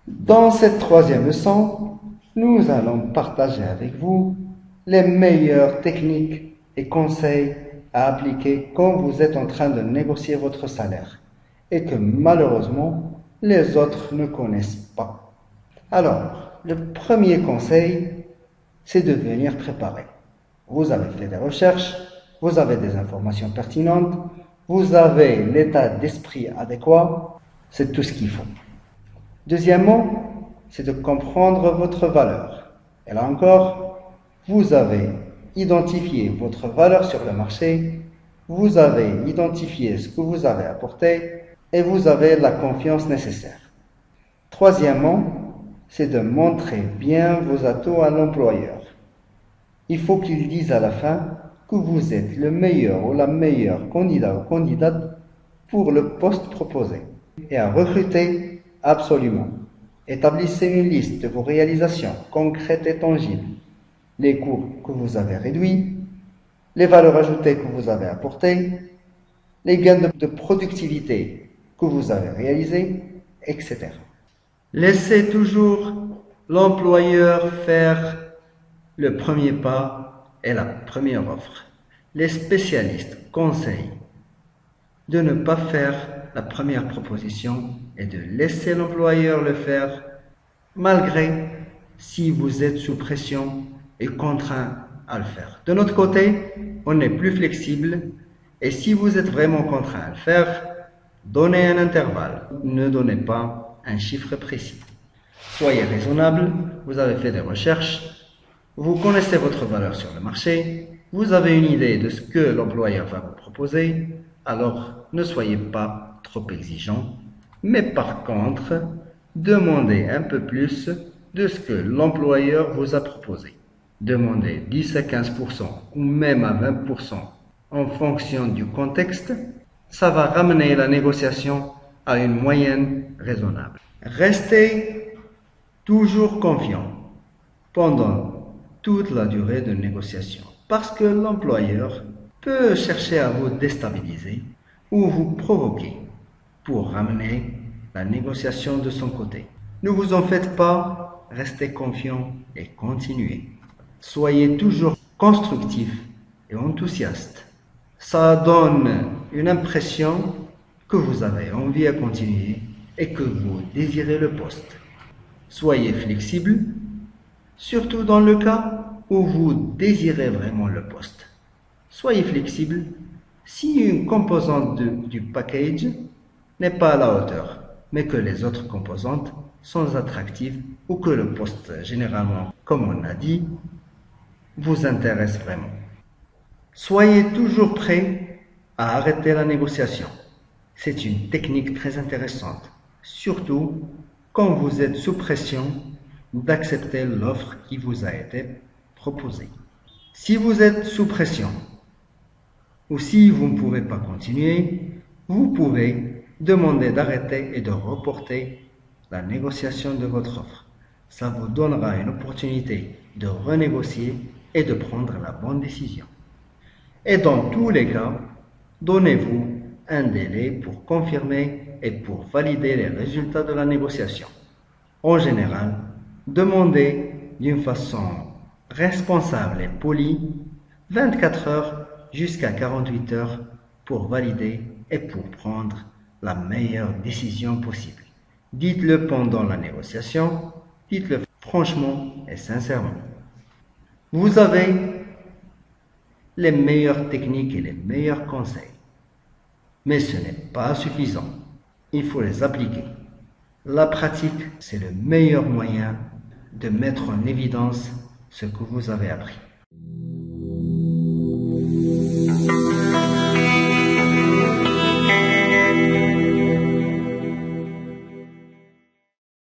Dans cette troisième leçon, nous allons partager avec vous les meilleures techniques et conseils à appliquer quand vous êtes en train de négocier votre salaire et que malheureusement les autres ne connaissent pas. Alors, le premier conseil, c'est de venir préparer. Vous avez fait des recherches, vous avez des informations pertinentes, vous avez l'état d'esprit adéquat, c'est tout ce qu'il faut. Deuxièmement, c'est de comprendre votre valeur. Et là encore, vous avez identifié votre valeur sur le marché, vous avez identifié ce que vous avez apporté et vous avez la confiance nécessaire. Troisièmement, c'est de montrer bien vos atouts à l'employeur. Il faut qu'il dise à la fin que vous êtes le meilleur ou la meilleure candidat ou candidate pour le poste proposé et à recruter absolument. Établissez une liste de vos réalisations concrètes et tangibles, les coûts que vous avez réduits, les valeurs ajoutées que vous avez apportées, les gains de productivité que vous avez réalisés, etc. Laissez toujours l'employeur faire le premier pas et la première offre. Les spécialistes conseillent de ne pas faire la première proposition et de laisser l'employeur le faire, malgré si vous êtes sous pression et contraint à le faire. De notre côté, on est plus flexible et si vous êtes vraiment contraint à le faire, donnez un intervalle, ne donnez pas un chiffre précis. Soyez raisonnable, vous avez fait des recherches, vous connaissez votre valeur sur le marché, vous avez une idée de ce que l'employeur va vous proposer, alors ne soyez pas trop exigeant, mais par contre, demandez un peu plus de ce que l'employeur vous a proposé. Demandez 10 à 15% ou même à 20% en fonction du contexte, ça va ramener la négociation à une moyenne raisonnable. Restez toujours confiant pendant toute la durée de négociation parce que l'employeur peut chercher à vous déstabiliser ou vous provoquer pour ramener la négociation de son côté. Ne vous en faites pas, restez confiant et continuez. Soyez toujours constructif et enthousiaste. Ça donne une impression que vous avez envie à continuer et que vous désirez le poste. Soyez flexible, surtout dans le cas où vous désirez vraiment le poste. Soyez flexible si une composante du package n'est pas à la hauteur, mais que les autres composantes sont attractives ou que le poste, généralement, comme on a dit, vous intéresse vraiment. Soyez toujours prêt à arrêter la négociation. C'est une technique très intéressante, surtout quand vous êtes sous pression d'accepter l'offre qui vous a été proposée. Si vous êtes sous pression ou si vous ne pouvez pas continuer, vous pouvez demander d'arrêter et de reporter la négociation de votre offre. Ça vous donnera une opportunité de renégocier et de prendre la bonne décision. Et dans tous les cas, donnez-vous un délai pour confirmer et pour valider les résultats de la négociation. En général, demandez d'une façon responsable et polie 24 heures jusqu'à 48 heures pour valider et pour prendre la meilleure décision possible. Dites-le pendant la négociation, dites-le franchement et sincèrement. Vous avez les meilleures techniques et les meilleurs conseils, mais ce n'est pas suffisant. Il faut les appliquer. La pratique, c'est le meilleur moyen de mettre en évidence ce que vous avez appris.